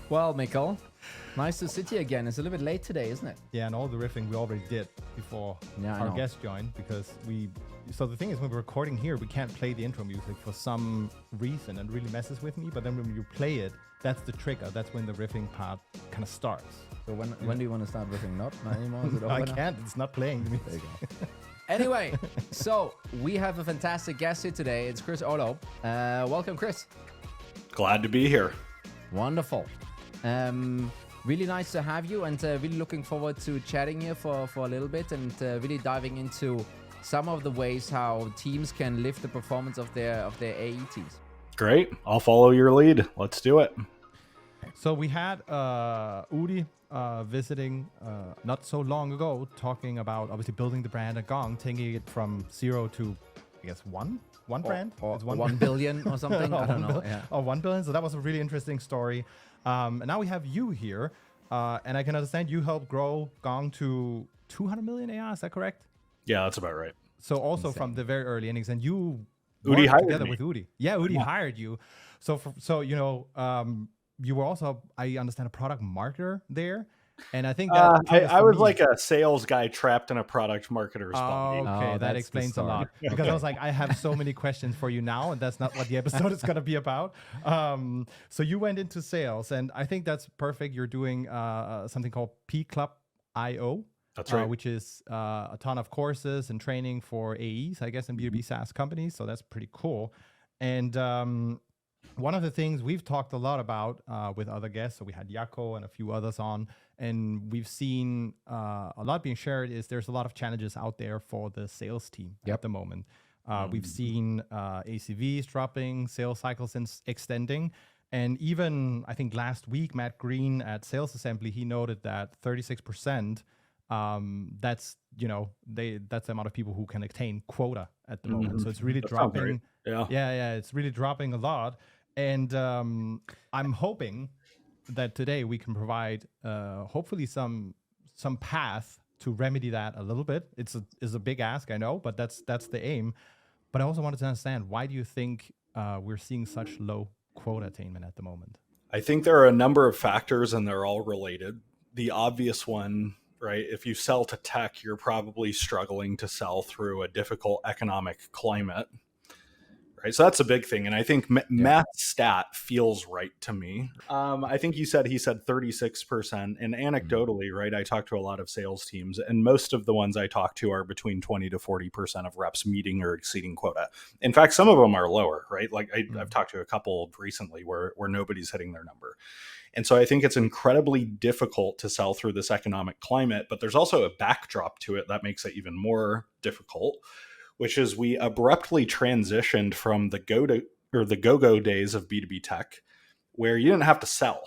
Well, Mikkel, nice to sit here again. It's a little bit late today, isn't it? Yeah, and all the riffing we already did before our guest joined, because so the thing is, when we're recording here, we can't play the intro music for some reason, and it really messes with me. But then when you play it, that's the trigger. That's when the riffing part kind of starts. So when do you want to start riffing? Not anymore? Is it over I now? can't. It's not playing the music. There you go. Anyway, so we have a fantastic guest here today. It's Chris Orlob. Welcome, Chris. Glad to be here. Wonderful. Really nice to have you, and really looking forward to chatting here for a little bit, and really diving into some of the ways how teams can lift the performance of their AETs. Great. I'll follow your lead. Let's do it. So we had Udi visiting not so long ago, talking about obviously building the brand at Gong, taking it from 0 to, I guess, one brand? Or 1 billion or something? I don't know. Yeah. Oh, 1 billion. So that was a really interesting story. And now we have you here. And I can understand you helped grow Gong to 200 million AR. Is that correct? Yeah, that's about right. So also insane. From the very early innings, and you Udi worked hired together me. with Udi. Yeah, Udi hired you. So you know, you were also, I understand, a product marketer there. And I think that I was like a sales guy trapped in a product marketer's body. Okay, that explains a lot. Because I was like, I have so many questions for you now, and that's not what the episode is going to be about. So you went into sales, and I think that's perfect. You're doing something called P Club IO. That's right. Which is a ton of courses and training for AEs, I guess, in B2B SaaS companies. So that's pretty cool. And one of the things we've talked a lot about with other guests, so we had Jaco and a few others on, and we've seen a lot being shared, is there's a lot of challenges out there for the sales team at the moment. We've seen ACVs dropping, sales cycles extending. And even, I think last week, Matt Green at Sales Assembly, he noted that 36%, that's the amount of people who can attain quota at the moment. So it's really dropping. Yeah, it's really dropping a lot. And I'm hoping that today we can provide hopefully some path to remedy that a little bit. It's a big ask, I know, but that's the aim. But I also wanted to understand, why do you think we're seeing such low quota attainment at the moment? I think there are a number of factors, and they're all related. The obvious one, right? If you sell to tech, you're probably struggling to sell through a difficult economic climate. Right. So that's a big thing. And I think Matt's stat feels right to me. I think he said 36%. And anecdotally, right, I talk to a lot of sales teams, and most of the ones I talk to are between 20 to 40% of reps meeting or exceeding quota. In fact, some of them are lower, right? Like I've talked to a couple recently where nobody's hitting their number. And so I think it's incredibly difficult to sell through this economic climate, but there's also a backdrop to it that makes it even more difficult, which is we abruptly transitioned from the go-go days of B2B tech, where you didn't have to sell.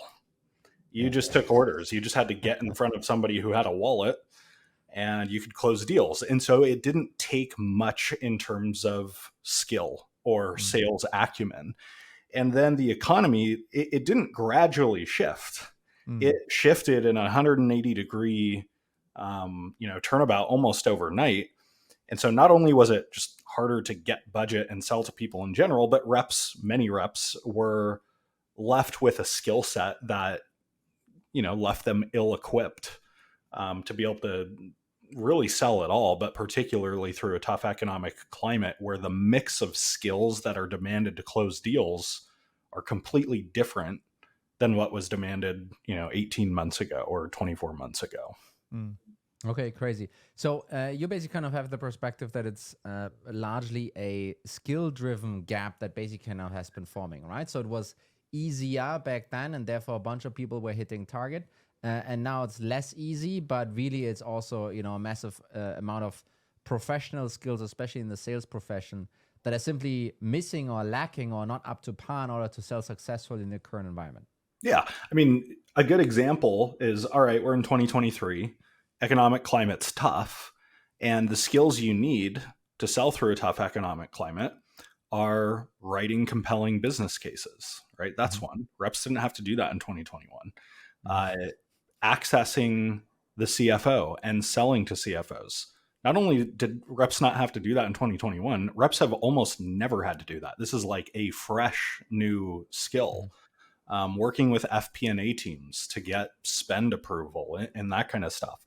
You just took orders. You just had to get in front of somebody who had a wallet, and you could close deals. And so it didn't take much in terms of skill or sales acumen. And then the economy, it didn't gradually shift. It shifted in a 180-degree turnabout almost overnight. And so not only was it just harder to get budget and sell to people in general, but many reps were left with a skill set that, left them ill-equipped to be able to really sell at all, but particularly through a tough economic climate where the mix of skills that are demanded to close deals are completely different than what was demanded, 18 months ago or 24 months ago. Okay, crazy. So you basically kind of have the perspective that it's largely a skill-driven gap that basically now has been forming, right? So it was easier back then, and therefore a bunch of people were hitting target. And now it's less easy, but really it's also, a massive amount of professional skills, especially in the sales profession, that are simply missing or lacking or not up to par in order to sell successfully in the current environment. Yeah. I mean, a good example is, all right, we're in 2023. Economic climate's tough, and the skills you need to sell through a tough economic climate are writing compelling business cases, right? That's one. Reps didn't have to do that in 2021. Accessing the CFO and selling to CFOs. Not only did reps not have to do that in 2021, reps have almost never had to do that. This is like a fresh new skill. working with FP&A teams to get spend approval and that kind of stuff.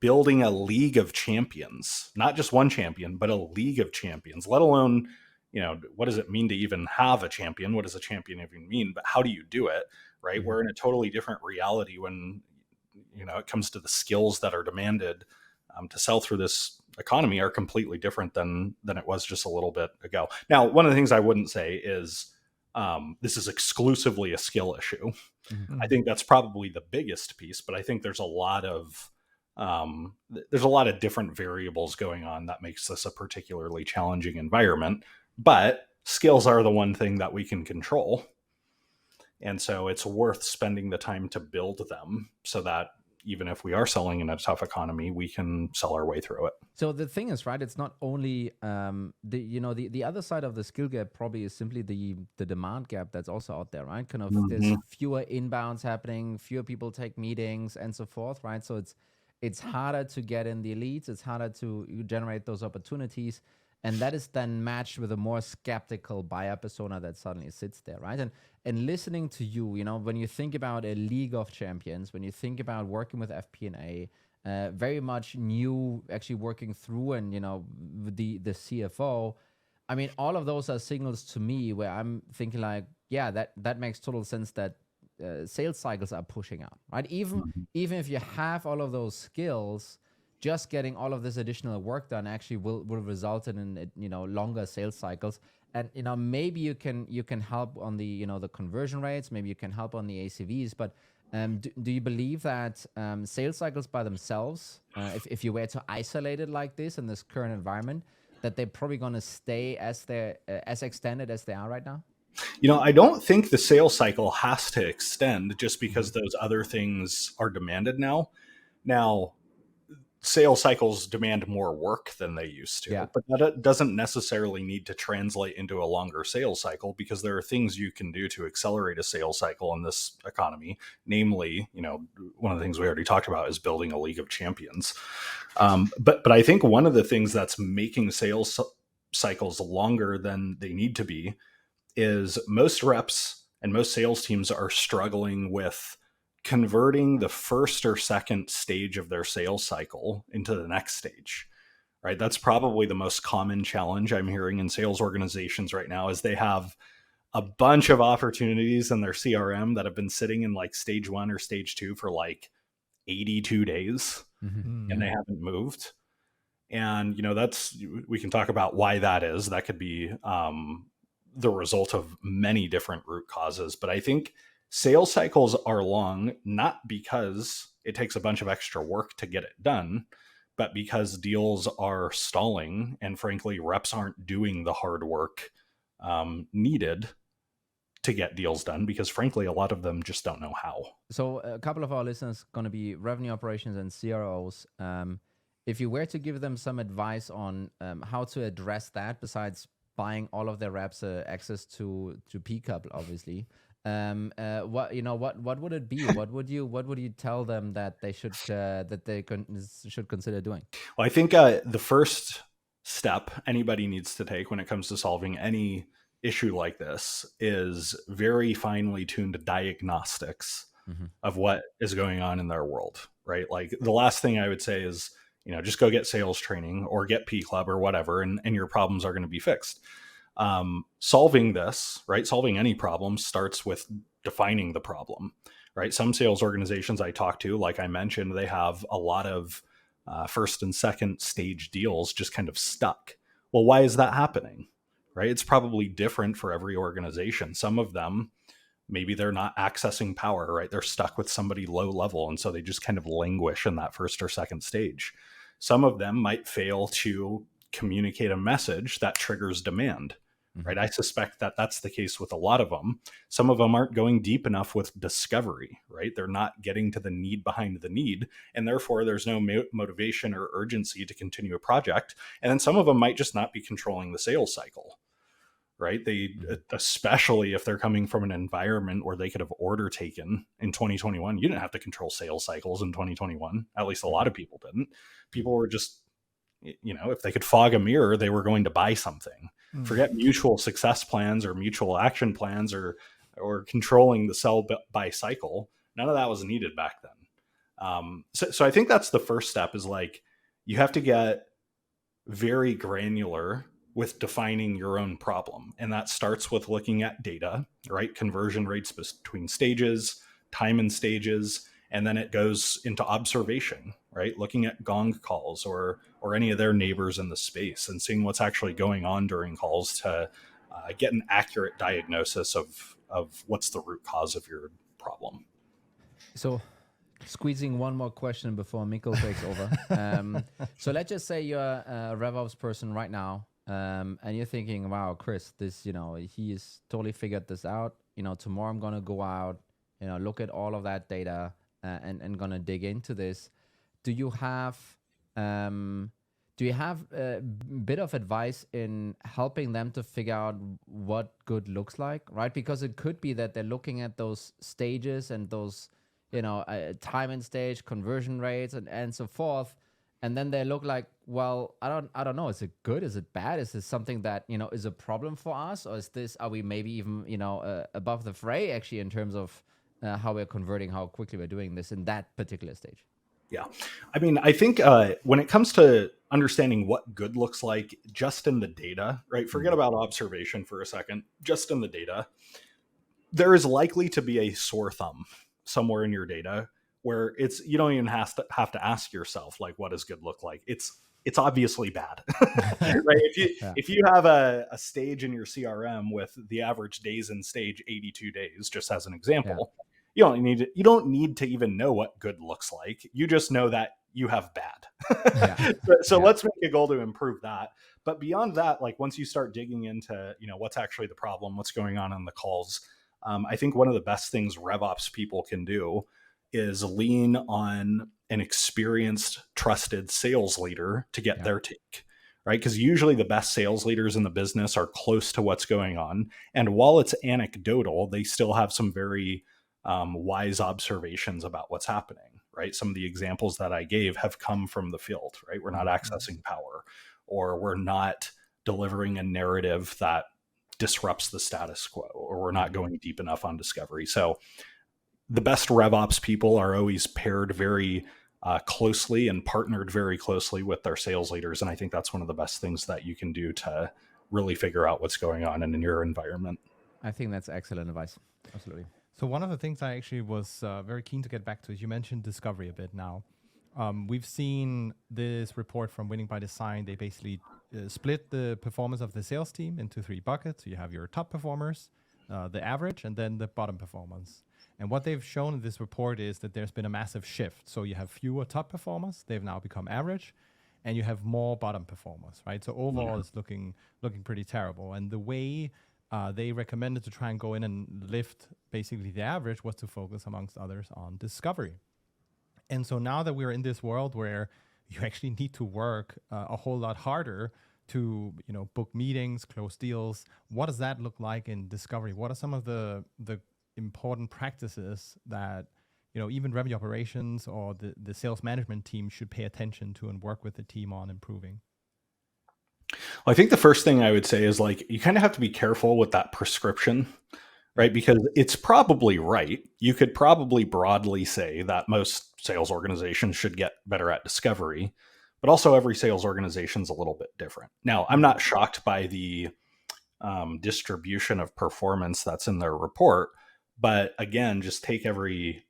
Building a league of champions, not just one champion, but a league of champions, let alone, what does it mean to even have a champion? What does a champion even mean? But how do you do it, right? Mm-hmm. We're in a totally different reality when, it comes to the skills that are demanded to sell through this economy are completely different than it was just a little bit ago. Now, one of the things I wouldn't say is this is exclusively a skill issue. Mm-hmm. I think that's probably the biggest piece, but I think there's a lot of different variables going on that makes this a particularly challenging environment, but skills are the one thing that we can control. And so it's worth spending the time to build them so that even if we are selling in a tough economy, we can sell our way through it. So the thing is, right, it's not only the other side of the skill gap probably is simply the demand gap that's also out there, right? Kind of there's fewer inbounds happening, fewer people take meetings and so forth, right? So it's harder to get in the elites, it's harder to generate those opportunities. And that is then matched with a more skeptical buyer persona that suddenly sits there, right? And listening to you, when you think about a league of champions, when you think about working with FP&A, very much new, actually working through and, the CFO, I mean, all of those are signals to me where I'm thinking like, yeah, that makes total sense that sales cycles are pushing out, right? Even if you have all of those skills, just getting all of this additional work done actually will result in longer sales cycles. And maybe you can help on the the conversion rates, maybe you can help on the ACVs, but do you believe that sales cycles by themselves, if you were to isolate it like this in this current environment, that they're probably going to stay as extended as they are right now? I don't think the sales cycle has to extend just because those other things are demanded now. Now, sales cycles demand more work than they used to, but that doesn't necessarily need to translate into a longer sales cycle because there are things you can do to accelerate a sales cycle in this economy. Namely, one of the things we already talked about is building a league of champions. But I think one of the things that's making sales cycles longer than they need to be is most reps and most sales teams are struggling with converting the first or second stage of their sales cycle into the next stage, right? That's probably the most common challenge I'm hearing in sales organizations right now is they have a bunch of opportunities in their CRM that have been sitting in like stage 1 or stage 2 for like 82 days and they haven't moved. And, we can talk about why that is. That could be the result of many different root causes, but I think sales cycles are long, not because it takes a bunch of extra work to get it done, but because deals are stalling and frankly, reps aren't doing the hard work needed to get deals done because frankly, a lot of them just don't know how. So a couple of our listeners going to be revenue operations and CROs. If you were to give them some advice on how to address that, besides buying all of their reps access to P-Couple, obviously, what would it be? What would you tell them that they should should consider doing? Well, I think the first step anybody needs to take when it comes to solving any issue like this is very finely tuned diagnostics of what is going on in their world, right? Like the last thing I would say is, just go get sales training or get P Club or whatever, and your problems are going to be fixed. Solving this, right? Solving any problem starts with defining the problem, right? Some sales organizations I talk to, like I mentioned, they have a lot of first and second stage deals just kind of stuck. Well, why is that happening, right? It's probably different for every organization. Some of them, maybe they're not accessing power, right? They're stuck with somebody low level. And so they just kind of languish in that first or second stage. Some of them might fail to communicate a message that triggers demand, right? I suspect that that's the case with a lot of them. Some of them aren't going deep enough with discovery, right? They're not getting to the need behind the need. And therefore there's no motivation or urgency to continue a project. And then some of them might just not be controlling the sales cycle, right? They, especially if they're coming from an environment where they could have order taken in 2021. You didn't have to control sales cycles in 2021. At least a lot of people didn't. People were just, if they could fog a mirror, they were going to buy something. Forget mutual success plans or mutual action plans or or controlling the sell by cycle. None of that was needed back then. So I think that's the first step, is like, you have to get very granular with defining your own problem. And that starts with looking at data, right? Conversion rates between stages, time in stages, and then it goes into observation, right? Looking at Gong calls or any of their neighbors in the space and seeing what's actually going on during calls to get an accurate diagnosis of what's the root cause of your problem. So squeezing one more question before Mikkel takes over. So let's just say you're a RevOps person right now, and you're thinking, wow, Chris, this, he has totally figured this out. Tomorrow I'm going to go out, look at all of that data and going to dig into this. Do you have a bit of advice in helping them to figure out what good looks like, right? Because it could be that they're looking at those stages and those, time and stage, conversion rates, and so forth. And then they look like, well, I don't know. Is it good? Is it bad? Is this something that, is a problem for us? Or are we maybe even, above the fray actually in terms of how we're converting, how quickly we're doing this in that particular stage? Yeah. I mean, I think when it comes to understanding what good looks like just in the data, right? Forget about observation for a second, just in the data, there is likely to be a sore thumb somewhere in your data where you don't even have to ask yourself, like, what does good look like? It's obviously bad, right? If you have a stage in your CRM with the average days in stage 82 days, just as an example, you don't need to even know what good looks like. You just know that you have bad. So let's make a goal to improve that. But beyond that, like, once you start digging into, what's actually the problem, what's going on in the calls, I think one of the best things RevOps people can do is lean on an experienced, trusted sales leader to get their take, right? Because usually the best sales leaders in the business are close to what's going on. And while it's anecdotal, they still have some very wise observations about what's happening, right? Some of the examples that I gave have come from the field, right? We're not accessing power, or we're not delivering a narrative that disrupts the status quo, or we're not going deep enough on discovery. So the best RevOps people are always paired very closely and partnered very closely with their sales leaders. And I think that's one of the best things that you can do to really figure out what's going on in your environment. I think that's excellent advice. Absolutely. So one of the things I actually was very keen to get back to is you mentioned discovery a bit now. We've seen this report from Winning by Design. They basically split the performance of the sales team into 3 buckets. So you have your top performers, the average, and then the bottom performance. And what they've shown in this report is that there's been a massive shift. So you have fewer top performers. They've now become average. And you have more bottom performers, right? So overall, it's looking pretty terrible. And the way they recommended to try and go in and lift basically the average was to focus, amongst others, on discovery. And so now that we're in this world where you actually need to work a whole lot harder to, book meetings, close deals, what does that look like in discovery? What are some of the important practices that, even revenue operations or the sales management team should pay attention to and work with the team on improving? Well, I think the first thing I would say is, like, you kind of have to be careful with that prescription, right? Because it's probably right. You could probably broadly say that most sales organizations should get better at discovery, but also every sales organization is a little bit different. Now, I'm not shocked by the distribution of performance that's in their report, but again, just take every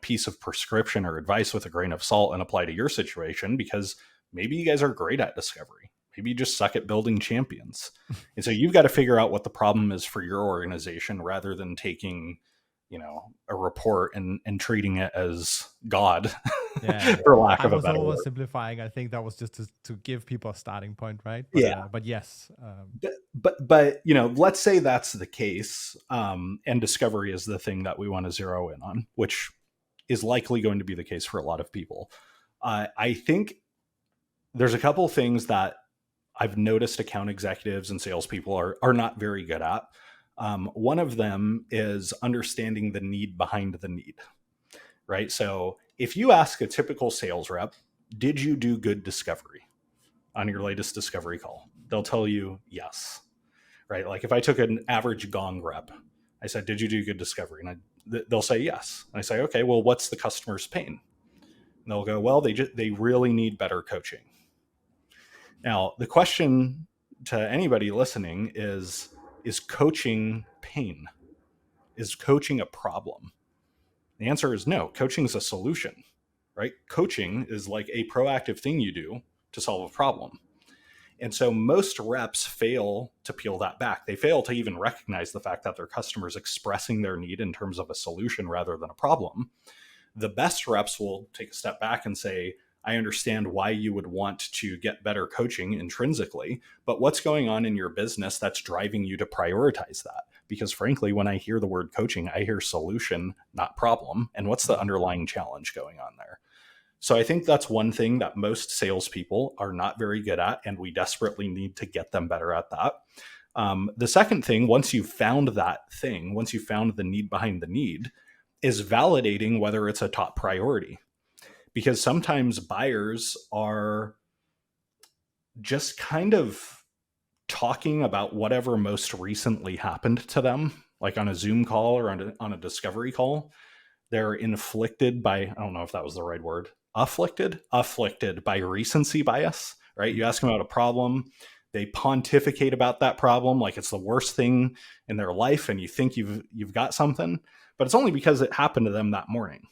piece of prescription or advice with a grain of salt and apply to your situation, because maybe you guys are great at discovery. Maybe you just suck at building champions. And so you've got to figure out what the problem is for your organization, rather than taking, a report and treating it as God, for lack of a better word. I was oversimplifying. I think that was just to give people a starting point, right? But yes. But let's say that's the case. And discovery is the thing that we want to zero in on, which is likely going to be the case for a lot of people. I think there's a couple of things that I've noticed account executives and salespeople are not very good at. One of them is understanding the need behind the need, right? So if you ask a typical sales rep, did you do good discovery on your latest discovery call? They'll tell you yes, right? Like, if I took an average Gong rep I said, did you do good discovery? And they'll say yes. And I say, okay, well, what's the customer's pain? And they'll go, well, they really need better coaching. Now, the question to anybody listening is coaching pain? Is coaching a problem? The answer is no. Coaching is a solution, right? Coaching is like a proactive thing you do to solve a problem. And so most reps fail to peel that back. They fail to even recognize the fact that their customer's expressing their need in terms of a solution rather than a problem. The best reps will take a step back and say, I understand why you would want to get better coaching intrinsically, but what's going on in your business that's driving you to prioritize that? Because frankly, when I hear the word coaching, I hear solution, not problem. And what's the underlying challenge going on there? So I think that's one thing that most salespeople are not very good at, and we desperately need to get them better at that. The second thing, once you've found that thing, once you've found the need behind the need, is validating whether it's a top priority. Because sometimes buyers are just kind of talking about whatever most recently happened to them, like on a Zoom call or on a discovery call. They're inflicted by, I don't know if that was the right word, afflicted by recency bias, right? You ask them about a problem, they pontificate about that problem like it's the worst thing in their life, and you think you've got something, but it's only because it happened to them that morning.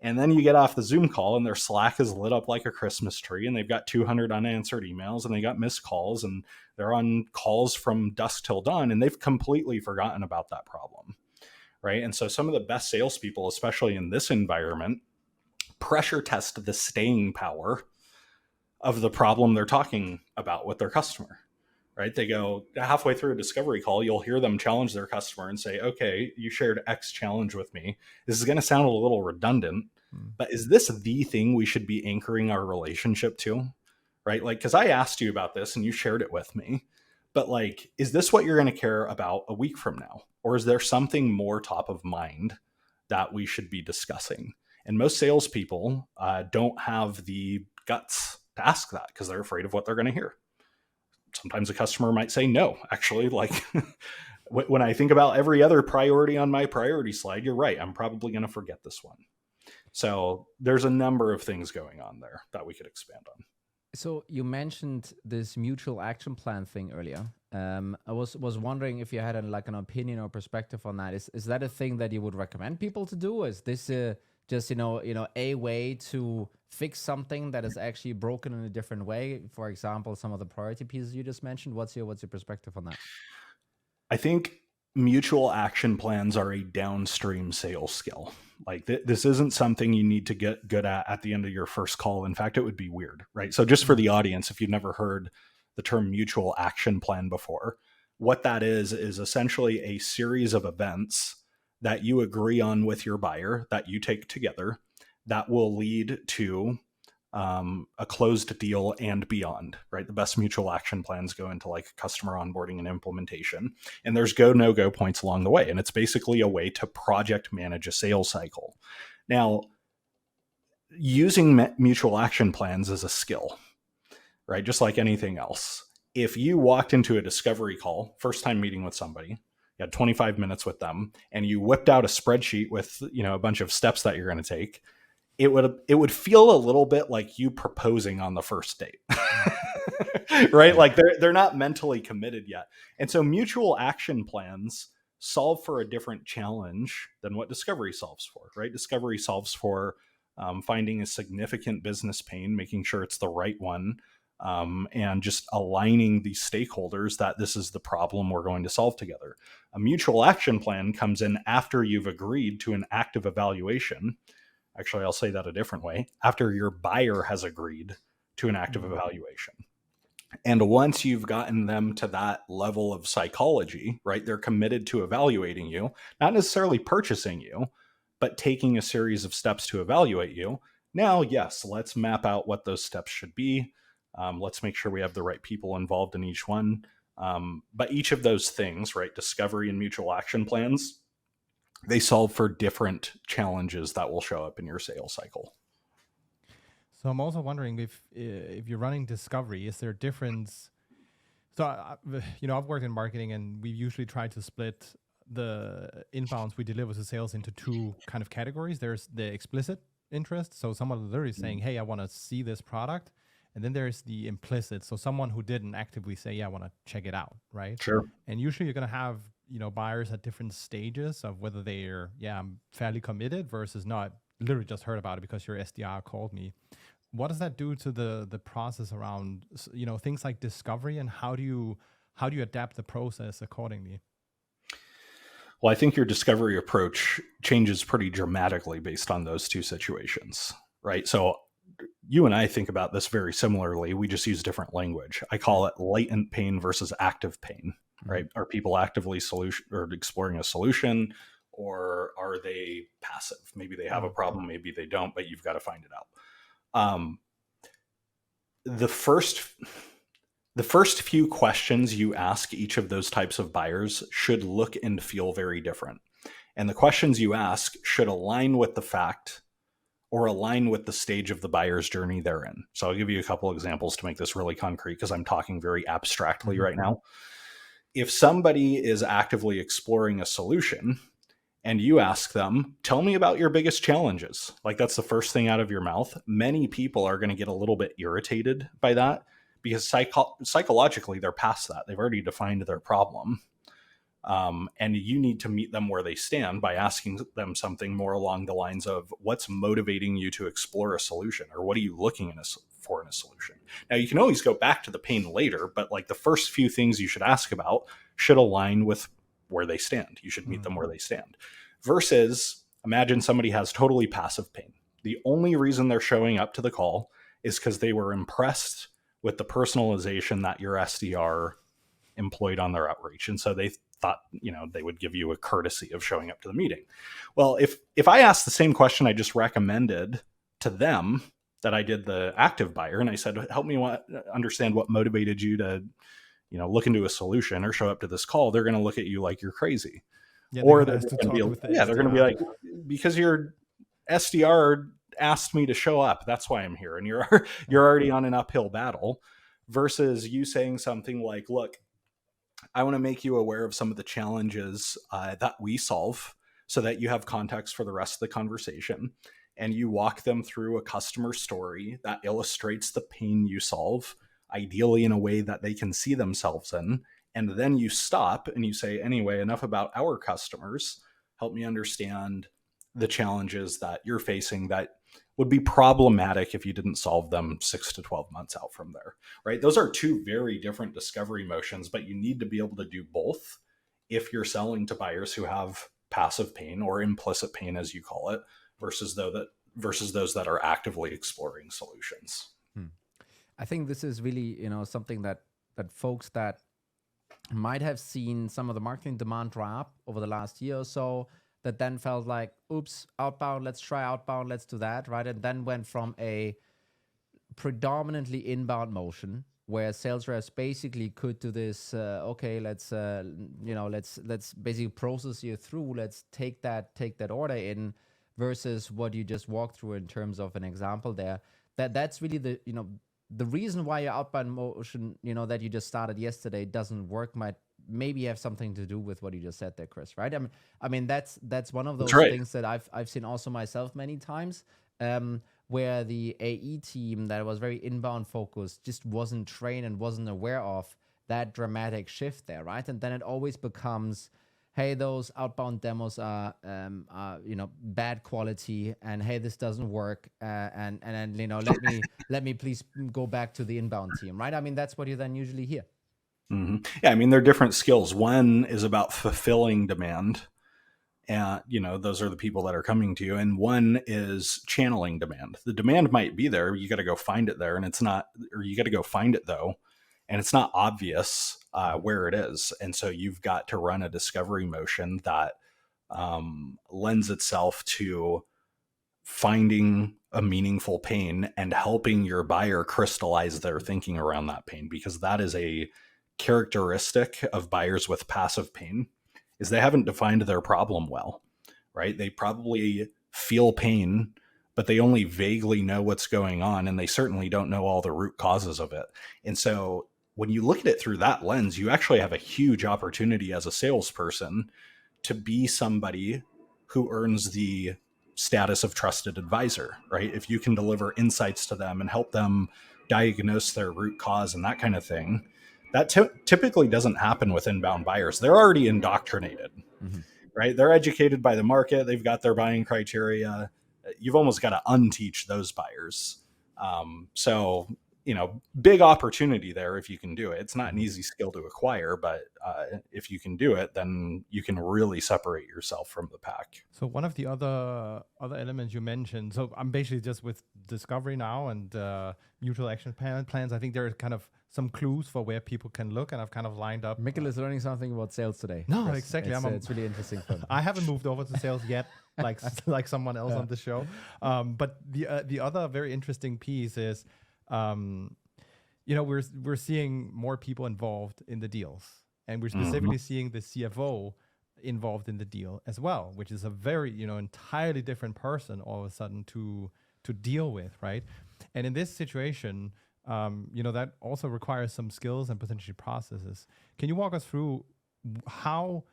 And then you get off the Zoom call and their Slack is lit up like a Christmas tree, and they've got 200 unanswered emails, and they got missed calls, and they're on calls from dusk till dawn, and they've completely forgotten about that problem, right? And so some of the best salespeople, especially in this environment, pressure test the staying power of the problem they're talking about with their customer, right? They go halfway through a discovery call, you'll hear them challenge their customer and say, okay, you shared X challenge with me. This is going to sound a little redundant, but is this the thing we should be anchoring our relationship to, right? Like, because I asked you about this and you shared it with me, but like, is this what you're going to care about a week from now? Or is there something more top of mind that we should be discussing? And most salespeople don't have the guts to ask that because they're afraid of what they're going to hear. Sometimes a customer might say no. Actually, like when I think about every other priority on my priority slide, you're right. I'm probably going to forget this one. So there's a number of things going on there that we could expand on. So you mentioned this mutual action plan thing earlier. I was wondering if you had an opinion or perspective on that. Is that a thing that you would recommend people to do? Or is this just a way to fix something that is actually broken in a different way? For example, some of the priority pieces you just mentioned. What's your perspective on that? I think mutual action plans are a downstream sales skill. Like this isn't something you need to get good at the end of your first call. In fact, it would be weird, right? So just for the audience, if you've never heard the term mutual action plan before, what that is essentially a series of events that you agree on with your buyer that you take together that will lead to a closed deal and beyond, right? The best mutual action plans go into like customer onboarding and implementation, and there's go, no go points along the way. And it's basically a way to project manage a sales cycle. Now, using mutual action plans is a skill, right? Just like anything else. If you walked into a discovery call, first time meeting with somebody, you had 25 minutes with them, and you whipped out a spreadsheet with, a bunch of steps that you're going to take, it would feel a little bit like you proposing on the first date, right? Like they're not mentally committed yet. And so mutual action plans solve for a different challenge than what discovery solves for, right? Discovery solves for finding a significant business pain, making sure it's the right one, and just aligning the stakeholders that this is the problem we're going to solve together. A mutual action plan comes in after you've agreed to an active evaluation. Actually, I'll say that a different way. After your buyer has agreed to an active evaluation. And once you've gotten them to that level of psychology, right, they're committed to evaluating you, not necessarily purchasing you, but taking a series of steps to evaluate you. Now, yes, let's map out what those steps should be. Let's make sure we have the right people involved in each one. But each of those things, right, discovery and mutual action plans, they solve for different challenges that will show up in your sales cycle. So I'm also wondering if you're running discovery, is there a difference? So I've worked in marketing, and we usually try to split the inbounds we deliver to sales into two kind of categories. There's the explicit interest. So someone literally saying, hey, I want to see this product. And then there's the implicit. So someone who didn't actively say, yeah, I want to check it out, right? Sure. And usually you're going to have, buyers at different stages of whether they're, I'm fairly committed versus not, literally just heard about it because your SDR called me. What does that do to the process around, things like discovery, and how do you adapt the process accordingly? Well, I think your discovery approach changes pretty dramatically based on those two situations, right? So you and I think about this very similarly. We just use different language. I call it latent pain versus active pain, right? Are people actively exploring a solution, or are they passive? Maybe they have a problem, maybe they don't, but you've got to find it out. The first few questions you ask each of those types of buyers should look and feel very different. And the questions you ask should align with the fact or align with the stage of the buyer's journey they're in. So I'll give you a couple examples to make this really concrete, because I'm talking very abstractly right now. If somebody is actively exploring a solution and you ask them, tell me about your biggest challenges, like that's the first thing out of your mouth, many people are going to get a little bit irritated by that, because psychologically they're past that. They've already defined their problem. And you need to meet them where they stand by asking them something more along the lines of, what's motivating you to explore a solution, or what are you looking for in a solution? Now, you can always go back to the pain later, but like the first few things you should ask about should align with where they stand. You should meet them where they stand. Versus, imagine somebody has totally passive pain. The only reason they're showing up to the call is because they were impressed with the personalization that your SDR employed on their outreach. And so they thought, they would give you a courtesy of showing up to the meeting. Well, if I asked the same question I just recommended to them that I did the active buyer, and I said, help me understand what motivated you to, look into a solution or show up to this call, they're going to look at you like you're crazy. Yeah, or they're going to be like, because your SDR asked me to show up, that's why I'm here. And you're already on an uphill battle, versus you saying something like, look, I want to make you aware of some of the challenges that we solve so that you have context for the rest of the conversation. And you walk them through a customer story that illustrates the pain you solve, ideally in a way that they can see themselves in. And then you stop and you say, anyway, enough about our customers. Help me understand the challenges that you're facing that would be problematic if you didn't solve them 6 to 12 months out from there, right? Those are two very different discovery motions, but you need to be able to do both if you're selling to buyers who have passive pain, or implicit pain, as you call it, versus those that are actively exploring solutions. I think this is really, something that folks that might have seen some of the marketing demand drop over the last year or so, that then felt like, oops, outbound, let's try outbound, let's do that, right? And then went from a predominantly inbound motion where sales reps basically could do this, okay, let's basically process you through, let's take that order in, versus what you just walked through in terms of an example there. That's really the reason why your outbound motion, that you just started yesterday doesn't work might maybe have something to do with what you just said there, Chris, right? I mean that's one of those things that I've seen also myself many times, where the AE team that was very inbound focused just wasn't trained and wasn't aware of that dramatic shift there, right? And then it always becomes, hey, those outbound demos are bad quality, and hey, this doesn't work, and let me please go back to the inbound team, right? I mean, that's what you then usually hear. Mm-hmm. Yeah, I mean, they're different skills. One is about fulfilling demand, and those are the people that are coming to you, and one is channeling demand. The demand might be there, you got to go find it there, and it's not, or you got to go find it though, and it's not obvious where it is. And so you've got to run a discovery motion that lends itself to finding a meaningful pain and helping your buyer crystallize their thinking around that pain, because that is a characteristic of buyers with passive pain, is they haven't defined their problem well, right? They probably feel pain, but they only vaguely know what's going on, and they certainly don't know all the root causes of it. And so when you look at it through that lens, you actually have a huge opportunity as a salesperson to be somebody who earns the status of trusted advisor, right? If you can deliver insights to them and help them diagnose their root cause and that kind of thing, that typically doesn't happen with inbound buyers. They're already indoctrinated, right? They're educated by the market. They've got their buying criteria. You've almost got to unteach those buyers. So, big opportunity there if you can do it. It's not an easy skill to acquire, but if you can do it, then you can really separate yourself from the pack. So one of the other elements you mentioned, so I'm basically just with discovery now and mutual action plans. I think there are kind of some clues for where people can look, and I've kind of lined up. Mikkel is learning something about sales today. No, Chris. exactly. It's really interesting for him. I haven't moved over to sales yet, like someone else on the show. But the other very interesting piece is, we're seeing more people involved in the deals, and we're specifically seeing the CFO involved in the deal as well, which is a very entirely different person all of a sudden to deal with, right? And in this situation, that also requires some skills and potentially processes. Can you walk us through how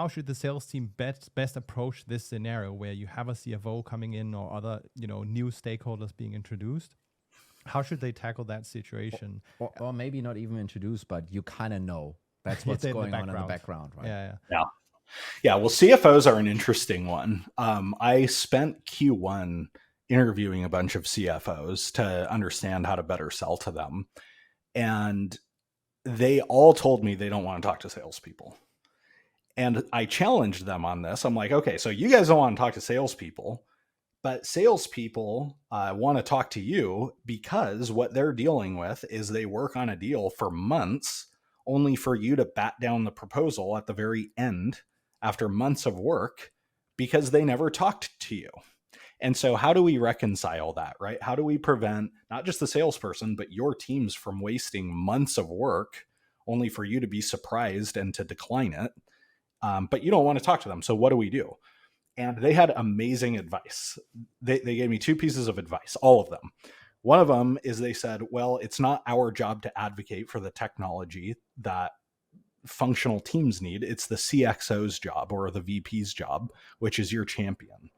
should the sales team best approach this scenario where you have a CFO coming in or other new stakeholders being introduced? How should they tackle that situation? Or maybe not even introduced, but you kind of know that's what's going on in the background, right? Yeah. Well, CFOs are an interesting one. I spent Q1 interviewing a bunch of CFOs to understand how to better sell to them. And they all told me they don't want to talk to salespeople. And I challenged them on this. I'm like, okay, so you guys don't want to talk to salespeople, but salespeople want to talk to you because what they're dealing with is they work on a deal for months only for you to bat down the proposal at the very end after months of work because they never talked to you. And so how do we reconcile that, right? How do we prevent not just the salesperson, but your teams from wasting months of work only for you to be surprised and to decline it? But you don't want to talk to them. So what do we do? And they had amazing advice. They gave me 2 pieces of advice, all of them. One of them is they said, well, it's not our job to advocate for the technology that functional teams need. It's the CXO's job or the VP's job, which is your champion.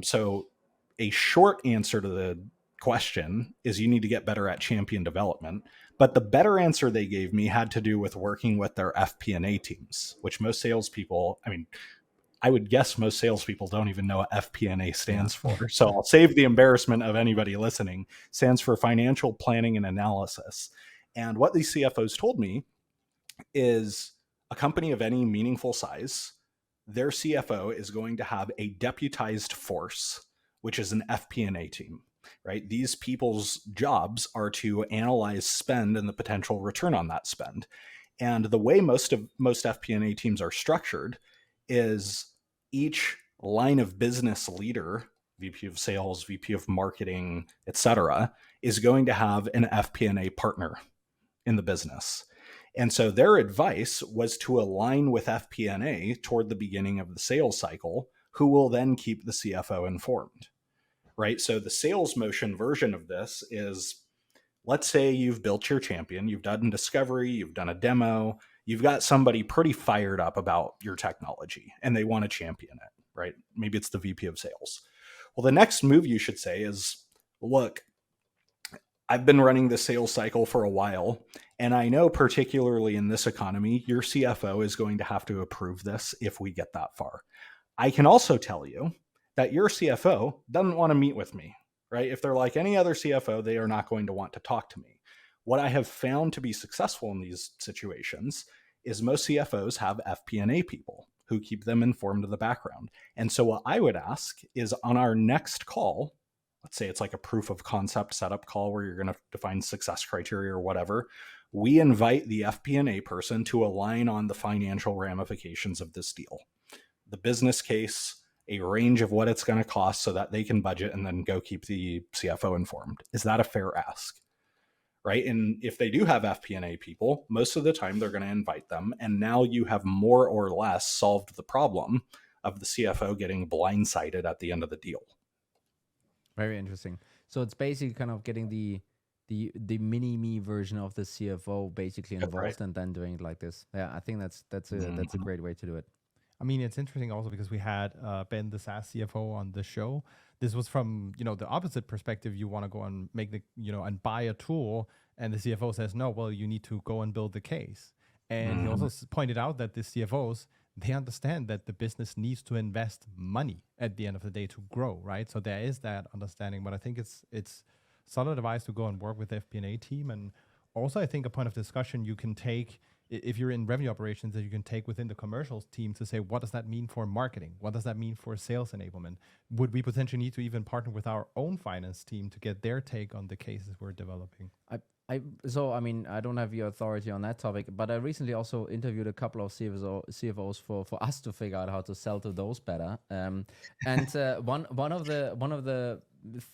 So a short answer to the question is you need to get better at champion development. But the better answer they gave me had to do with working with their FP&A teams, which most salespeople, I would guess most salespeople don't even know what FP&A stands for. So I'll save the embarrassment of anybody listening. It stands for financial planning and analysis. And what these CFOs told me is a company of any meaningful size, their CFO is going to have a deputized force, which is an FP&A team, right? These people's jobs are to analyze spend and the potential return on that spend. And the way most FP&A teams are structured is each line of business leader, VP of sales, VP of marketing, etc., is going to have an FP&A partner in the business. And so their advice was to align with FP&A toward the beginning of the sales cycle, who will then keep the CFO informed, right? So the sales motion version of this is, let's say you've built your champion, you've done discovery, you've done a demo, you've got somebody pretty fired up about your technology and they want to champion it, right? Maybe it's the VP of sales. Well, the next move you should say is, look, I've been running the sales cycle for a while, and I know particularly in this economy, your CFO is going to have to approve this if we get that far. I can also tell you that your CFO doesn't want to meet with me, right? If they're like any other CFO, they are not going to want to talk to me. What I have found to be successful in these situations is most CFOs have FP&A people who keep them informed of the background. And so what I would ask is on our next call, let's say it's like a proof of concept setup call where you're going to define success criteria or whatever, we invite the FP&A person to align on the financial ramifications of this deal, the business case, a range of what it's going to cost so that they can budget and then go keep the CFO informed. Is that a fair ask? Right? And if they do have FP&A people, most of the time they're going to invite them. And now you have more or less solved the problem of the CFO getting blindsided at the end of the deal. Very interesting. So it's basically kind of getting the mini-me version of the CFO basically involved and then doing it like this. Yeah, I think that's a great way to do it. I mean, it's interesting also because we had Ben, the SaaS CFO, on the show. This was from, the opposite perspective. You want to go and make and buy a tool, and the CFO says, no, well, you need to go and build the case. And he also pointed out that the CFOs, they understand that the business needs to invest money at the end of the day to grow, right? So there is that understanding, but I think it's solid advice to go and work with the FP&A team. And also, I think a point of discussion you can take if you're in revenue operations, that you can take within the commercials team to say, what does that mean for marketing? What does that mean for sales enablement? Would we potentially need to even partner with our own finance team to get their take on the cases we're developing? I don't have your authority on that topic, but I recently also interviewed a couple of CFOs for us to figure out how to sell to those better. And one of the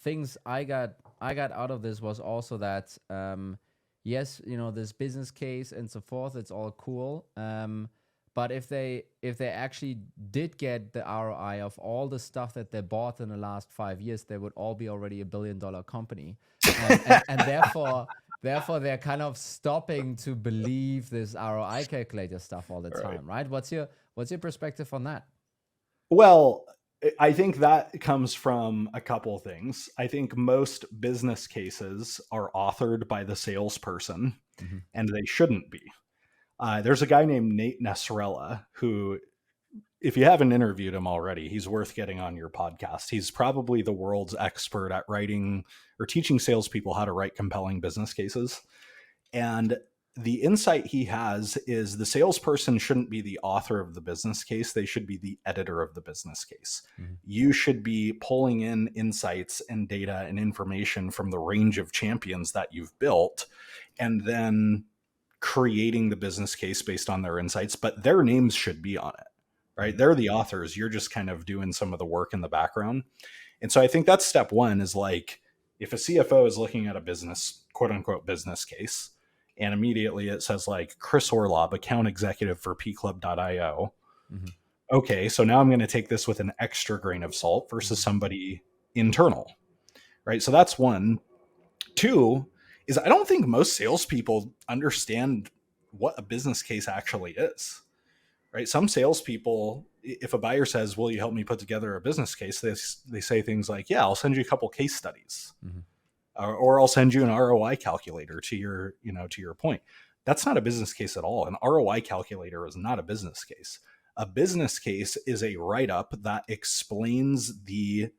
things I got out of this was also that yes, this business case and so forth, it's all cool. But if they actually did get the ROI of all the stuff that they bought in the last 5 years, they would all be already $1 billion company, and therefore they're kind of stopping to believe this ROI calculator stuff all the time, right? What's your perspective on that? Well, I think that comes from a couple things. I think most business cases are authored by the salesperson, and they shouldn't be. There's a guy named Nate Nesrella who, if you haven't interviewed him already, he's worth getting on your podcast. He's probably the world's expert at writing or teaching salespeople how to write compelling business cases. And the insight he has is the salesperson shouldn't be the author of the business case. They should be the editor of the business case. You should be pulling in insights and data and information from the range of champions that you've built, and then creating the business case based on their insights, but their names should be on it, right? They're the authors. You're just kind of doing some of the work in the background. And so I think that's step one, is like, if a CFO is looking at a business, quote unquote, business case, and immediately it says like Chris Orlob, account executive for pclub.io. Okay, so now I'm going to take this with an extra grain of salt versus somebody internal, right? So that's one. Two is, I don't think most salespeople understand what a business case actually is, right? Some salespeople, if a buyer says, will you help me put together a business case? They say things like, yeah, I'll send you a couple case studies. Or I'll send you an ROI calculator to your point. That's not a business case at all. An ROI calculator is not a business case. A business case is a write-up that explains the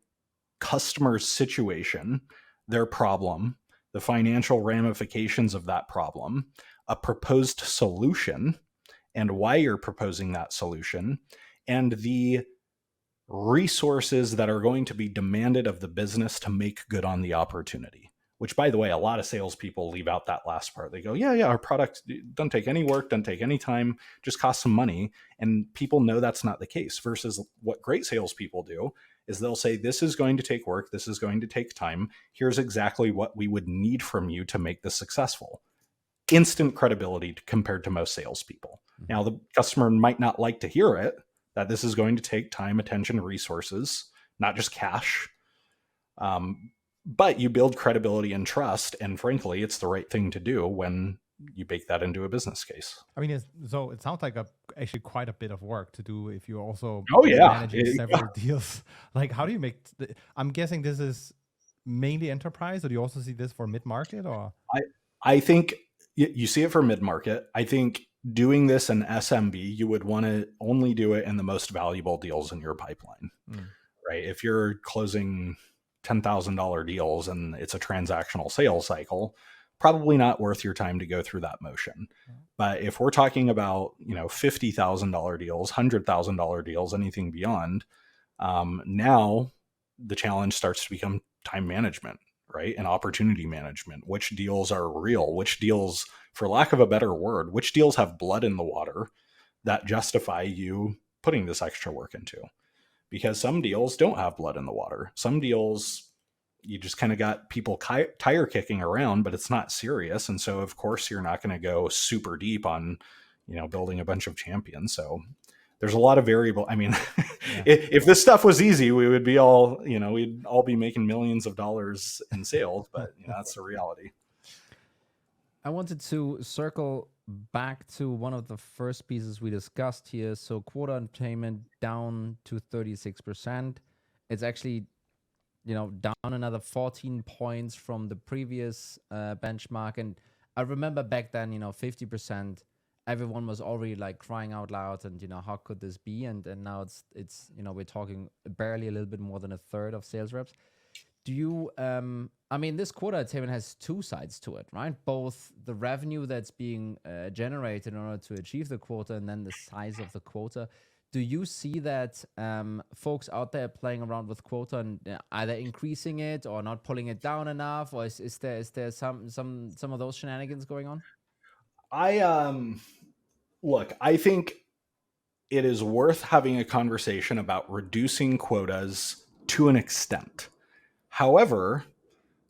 customer's situation, their problem, the financial ramifications of that problem, a proposed solution, and why you're proposing that solution, and the resources that are going to be demanded of the business to make good on the opportunity. Which, by the way, a lot of salespeople leave out that last part. They go, yeah, our product doesn't take any work, doesn't take any time, just costs some money. And people know that's not the case, versus what great salespeople do is they'll say, this is going to take work, this is going to take time. Here's exactly what we would need from you to make this successful. Instant credibility compared to most salespeople. Now, the customer might not like to hear it, that this is going to take time, attention, resources, not just cash. But you build credibility and trust. And frankly, it's the right thing to do when you bake that into a business case. I mean, so it sounds like actually quite a bit of work to do if you're also managing several deals. Like, how do you make? I'm guessing this is mainly enterprise, or do you also see this for mid-market? Or I think you see it for mid-market. I think doing this in SMB, you would want to only do it in the most valuable deals in your pipeline, right? If you're closing $10,000 deals and it's a transactional sales cycle, probably not worth your time to go through that motion. But if we're talking about, $50,000 deals, $100,000 deals, anything beyond, now the challenge starts to become time management, right? And opportunity management. Which deals are real? Which deals, for lack of a better word, which deals have blood in the water that justify you putting this extra work into? Because some deals don't have blood in the water. Some deals, you just kind of got people tire kicking around, but it's not serious. And so, of course, you're not going to go super deep on, building a bunch of champions. So there's a lot of variable. I mean, if this stuff was easy, we would be all, we'd all be making millions of dollars in sales, but that's the reality. I wanted to circle back to one of the first pieces we discussed here. So quota attainment down to 36%. It's actually, down another 14 points from the previous benchmark. And I remember back then, 50%, everyone was already like crying out loud and, how could this be? And now it's, we're talking barely a little bit more than a third of sales reps. Do you, this quota attainment has two sides to it, right? Both the revenue that's being generated in order to achieve the quota and then the size of the quota. Do you see that folks out there playing around with quota and either increasing it or not pulling it down enough, or is there some of those shenanigans going on? I think it is worth having a conversation about reducing quotas to an extent. However,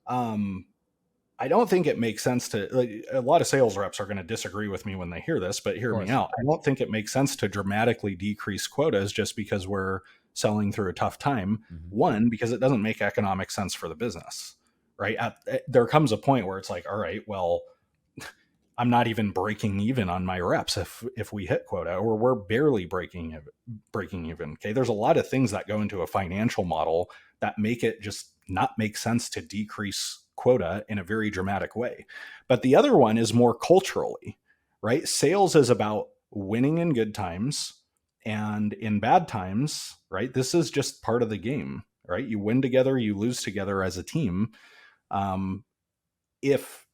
I don't think it makes sense to, a lot of sales reps are going to disagree with me when they hear this, but hear me out. I don't think it makes sense to dramatically decrease quotas just because we're selling through a tough time. One, because it doesn't make economic sense for the business, right? There comes a point where it's like, all right, well, I'm not even breaking even on my reps if we hit quota, or we're barely breaking even. Okay. There's a lot of things that go into a financial model that make it just not make sense to decrease quota in a very dramatic way. But the other one is more culturally, right? Sales is about winning in good times and in bad times, right? This is just part of the game, right? You win together, you lose together as a team. If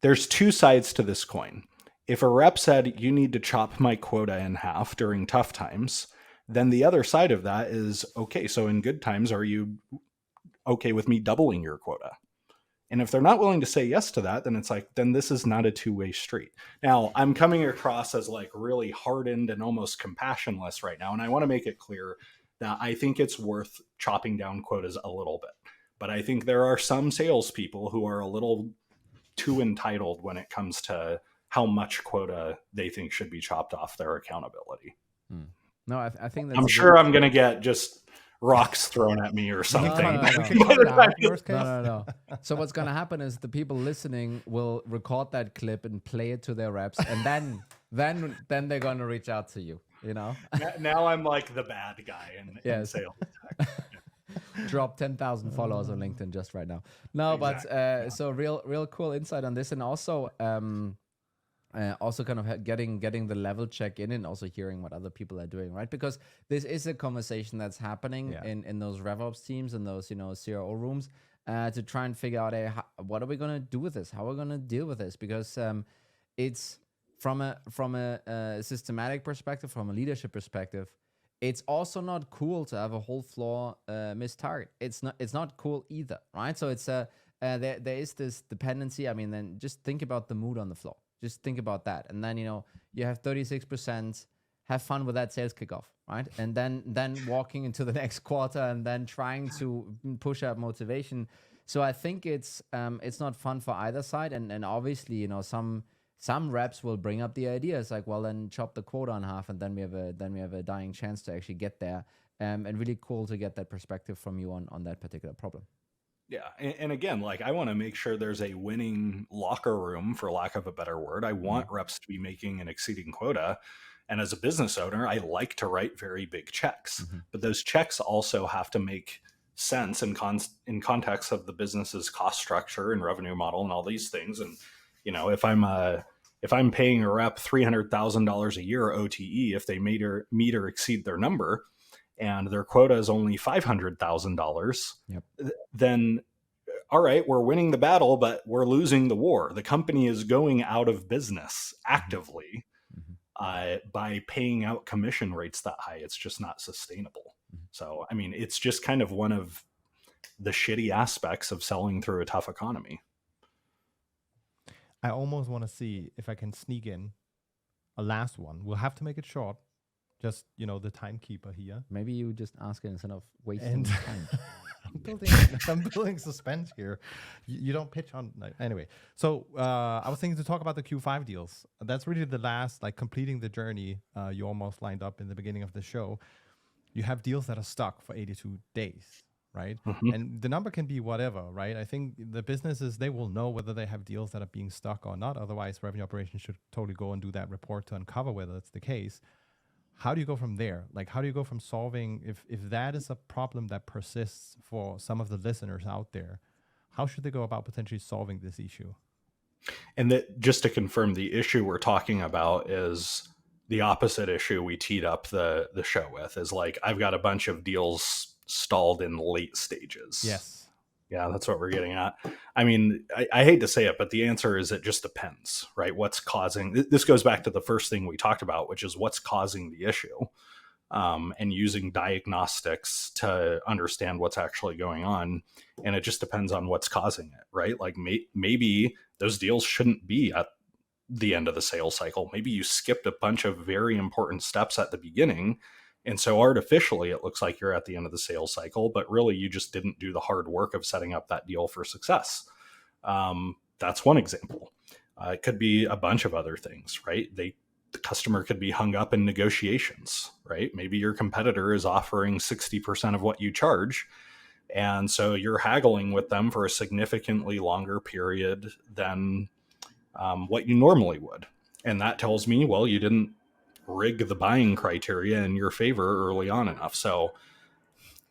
there's two sides to this coin. If a rep said, you need to chop my quota in half during tough times, then the other side of that is, okay, so in good times, are you okay with me doubling your quota? And if they're not willing to say yes to that, then it's like, then this is not a two-way street. Now, I'm coming across as like really hardened and almost compassionless right now. And I want to make it clear that I think it's worth chopping down quotas a little bit. But I think there are some salespeople who are a little too entitled when it comes to how much quota they think should be chopped off their accountability. No, I think that's I'm sure I'm going to get just rocks thrown at me or something. No. So what's going to happen is the people listening will record that clip and play it to their reps, and then they're going to reach out to you. Now I'm like the bad guy in sales. Drop 10,000 followers on LinkedIn just right now. No, exactly. But so real cool insight on this, and also kind of getting the level check in and also hearing what other people are doing, right? Because this is a conversation that's happening in those RevOps teams and those CRO rooms to try and figure out what are we going to do with this? How are we going to deal with this? Because it's from a systematic perspective, from a leadership perspective. It's also not cool to have a whole floor miss target. It's not cool either, right? So it's there is this dependency. I mean, then just think about the mood on the floor. Just think about that, and then you have 36%. Have fun with that sales kickoff, right? And then walking into the next quarter and then trying to push up motivation. So I think it's not fun for either side, and obviously some reps will bring up the idea. It's like, well, then chop the quota in half, and then we have a dying chance to actually get there. And really cool to get that perspective from you on that particular problem. Yeah, and again, like I want to make sure there's a winning locker room, for lack of a better word. I want reps to be making and exceeding quota. And as a business owner, I like to write very big checks. But those checks also have to make sense in context of the business's cost structure and revenue model and all these things. And if I'm paying a rep $300,000 a year OTE, if they meet or exceed their number, and their quota is only $500,000, then all right, we're winning the battle, but we're losing the war. The company is going out of business actively by paying out commission rates that high. It's just not sustainable. So, I mean, it's just kind of one of the shitty aspects of selling through a tough economy. I almost want to see if I can sneak in a last one. We'll have to make it short. Just, the timekeeper here. Maybe you just ask it instead of wasting time. I'm building suspense here. You don't pitch on anyway. So I was thinking to talk about the Q5 deals. That's really the last, completing the journey. You almost lined up in the beginning of the show. You have deals that are stuck for 82 days. right? And the number can be whatever, right? I think the businesses, they will know whether they have deals that are being stuck or not. Otherwise, revenue operations should totally go and do that report to uncover whether that's the case. How do you go from there? Like, how do you go from solving, if that is a problem that persists for some of the listeners out there, how should they go about potentially solving this issue? And that, just to confirm, the issue we're talking about is the opposite issue we teed up the show with, is like, I've got a bunch of deals stalled in late stages. Yes. Yeah, that's what we're getting at. I mean, I hate to say it, but the answer is it just depends, right? What's causing, this goes back to the first thing we talked about, which is what's causing the issue, and using diagnostics to understand what's actually going on. And it just depends on what's causing it, right? Like maybe those deals shouldn't be at the end of the sales cycle. Maybe you skipped a bunch of very important steps at the beginning. And so artificially, it looks like you're at the end of the sales cycle, but really you just didn't do the hard work of setting up that deal for success. That's one example. It could be a bunch of other things, right? The customer could be hung up in negotiations, right? Maybe your competitor is offering 60% of what you charge. And so you're haggling with them for a significantly longer period than what you normally would. And that tells me, well, you didn't rig the buying criteria in your favor early on enough. So,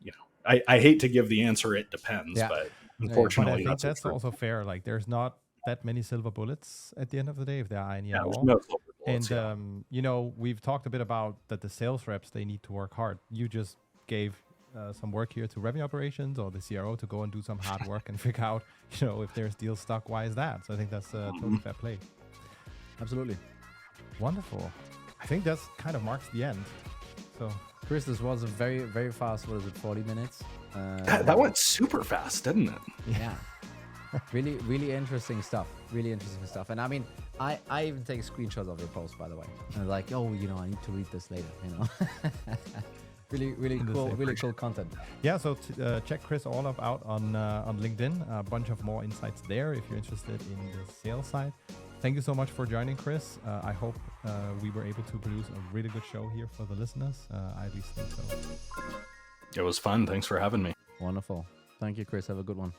you know, I hate to give the answer, it depends, but unfortunately, but I think that's also fair. Like, there's not that many silver bullets at the end of the day, if there are any at all. No silver bullets, and, you know, we've talked a bit about that the sales reps, they need to work hard. You just gave some work here to revenue operations or the CRO to go and do some hard work and figure out, you know, if there's deals stuck, why is that? So I think that's totally fair play. Absolutely. Wonderful. I think that's kind of marks the end. So, Chris, this was a very, very fast, what is it, 40 minutes? That went super fast, didn't it? Yeah. Really, really interesting stuff. Really interesting stuff. And I mean, I even take screenshots of your post, by the way. And like, oh, you know, I need to read this later, you know. Really cool content. Yeah, so check Chris Orlob out on LinkedIn. A bunch of more insights there if you're interested in the sales side. Thank you so much for joining, Chris. I hope we were able to produce a really good show here for the listeners. I at least think so. It was fun. Thanks for having me. Wonderful. Thank you, Chris. Have a good one.